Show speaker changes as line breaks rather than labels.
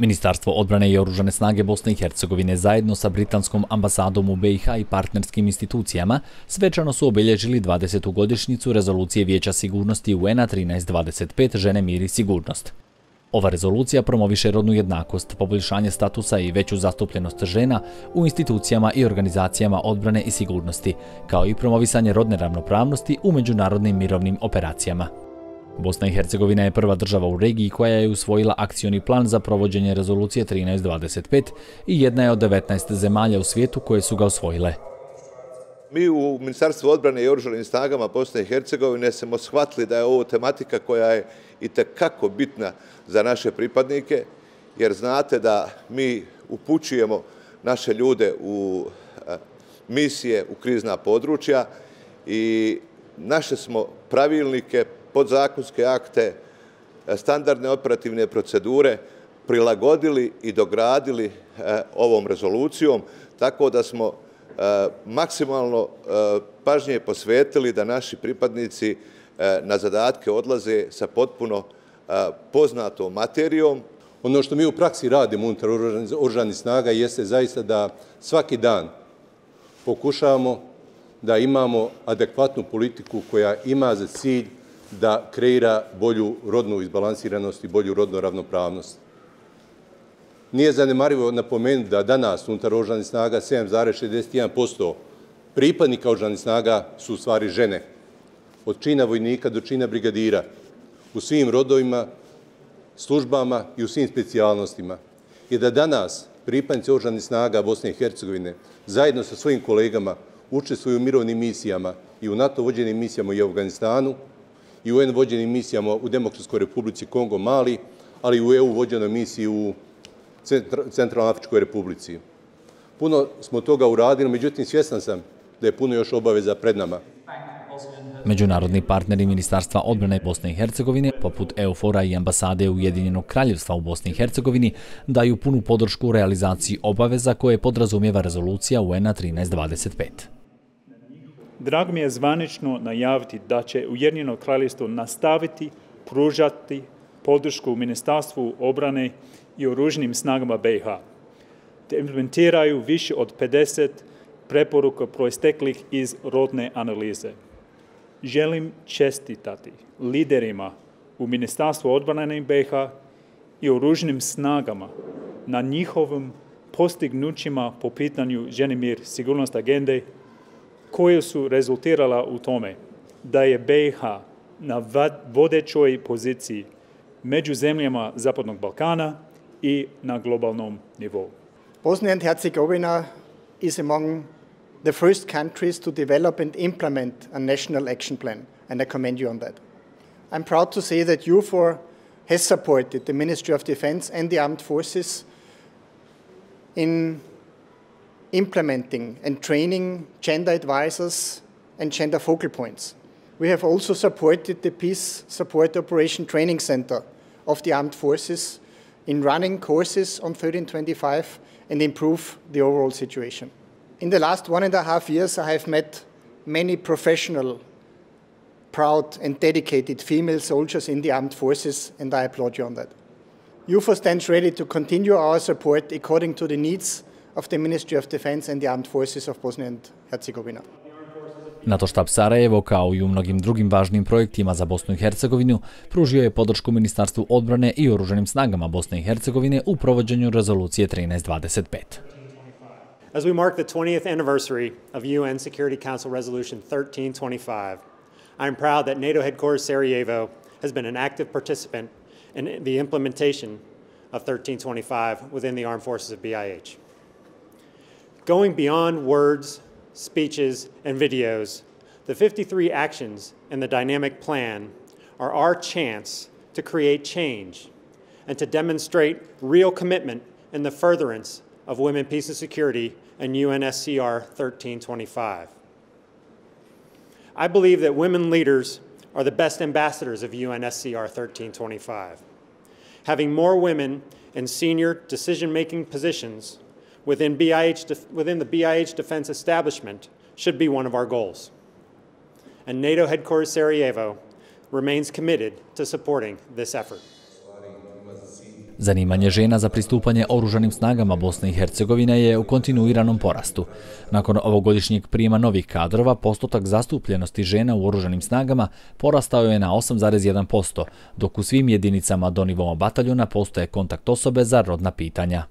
Ministarstvo odbrane i oružane snage Bosne i Hercegovine zajedno sa britanskom ambasadom u BiH i partnerskim institucijama svečano su obilježili 20. godišnjicu rezolucije Vijeća sigurnosti UN-a 1325 Žene, mir i sigurnost. Ova rezolucija promoviše rodnu jednakost, poboljšanje statusa i veću zastupljenost žena u institucijama i organizacijama odbrane i sigurnosti, kao i promovisanje rodne ravnopravnosti u međunarodnim mirovnim operacijama. Bosna i Hercegovina je prva država u regiji koja je usvojila akcioni plan za provođenje rezolucije 1325 i jedna je od 19 zemalja u svijetu koje su ga usvojile.
Mi u Ministarstvu odbrane i oružanim snagama Bosne i Hercegovine smo shvatili da je ovo tematika koja je itekako bitna za naše pripadnike, jer znate da mi upućujemo naše ljude u misije, u krizna područja i naše smo pravilnike, podzakonske akte, standardne operativne procedure prilagodili i dogradili ovom rezolucijom, tako da smo maksimalno pažnje posvetili da naši pripadnici na zadatke odlaze sa potpuno poznatom materijom.
Ono što mi u praksi radimo unutar oružanih snaga jeste zaista da svaki dan pokušavamo da imamo adekvatnu politiku koja ima za cilj da kreira bolju rodnu izbalansiranost i bolju rodnu ravnopravnost. Nije zanemarivo napomenuti da danas unutar oružanih snaga 7,61% pripadnika oružanih snaga su u stvari žene. Od čina vojnika do čina brigadira. U svim rodovima, službama i u svim specijalnostima. I da danas pripadnici oružanih snaga Bosne i Hercegovine zajedno sa svojim kolegama učestvuju u mirovnim misijama i u NATO vođenim misijama i u Afganistanu, i u UN vođenim misijama u Demokratskoj Republici Kongo, Mali, ali i u EU vođenoj misiji u Centralnoafričkoj Republici. Puno smo toga uradili, međutim svjestan sam da je puno još obaveza pred nama.
Međunarodni partneri Ministarstva odbrane Bosne i Hercegovine, poput EUFOR-a i ambasade Ujedinjenog kraljevstva u Bosni i Hercegovini, daju punu podršku u realizaciji obaveza koje podrazumijeva rezolucija UN-a 1325.
Drago mi je zvanično najaviti da će Ujedinjeno kraljevstvo nastaviti pružati podršku Ministarstvu obrane i oružanim snagama BiH, te implementiraju više od 50 preporuka proisteklih iz rodne analize. Želim čestitati liderima u Ministarstvu odbrane BiH i oružanim snagama na njihovim postignućima po pitanju žene, mir, sigurnost agende, koje su rezultirala u tome da je BiH na vodećoj poziciji među zemljama Zapadnog Balkana i na globalnom nivou.
Bosnia and Herzegovina is among the first countries to develop and implement a national action plan, and I commend you on that. I'm proud to say that EUFOR has supported the Ministry of Defense and the Armed Forces in implementing and training gender advisors and gender focal points. We have also supported the Peace Support Operation Training Center of the Armed Forces in running courses on 1325 and improve the overall situation. In the last 1.5 years, I have met many professional, proud and dedicated female soldiers in the armed forces, and I applaud you on that. EUFOR stands ready to continue our support according to the needs of the Ministry of Defense and the Armed Forces of Bosnia and Herzegovina.
NATO štab Sarajevo, kao i u mnogim drugim važnim projektima za Bosnu i Hercegovinu, pružio je podršku Ministarstvu odbrane i oružanim snagama Bosne i Hercegovine u provođenju rezolucije 1325.
As we mark the 20th anniversary of UN Security Council Resolution 1325, I am proud that NATO headquarters Sarajevo has been an active participant in the implementation of 1325 within the armed forces of BIH. Going beyond words, speeches, and videos, the 53 actions in the dynamic plan are our chance to create change and to demonstrate real commitment in the furtherance of women, peace, and security and UNSCR 1325. I believe that women leaders are the best ambassadors of UNSCR 1325. Having more women in senior decision-making positions within the BIH defense establishment should be one of our goals. And NATO headquarters Sarajevo remains committed to supporting this effort.
Zanimanje žena za pristupanje oružanim snagama Bosne i Hercegovine je u kontinuiranom porastu. Nakon ovogodišnjeg prijema novih kadrova, postotak zastupljenosti žena u oružanim snagama porastao je na 8,1%, dok u svim jedinicama do nivoa bataljona postoje kontakt osobe za rodna pitanja.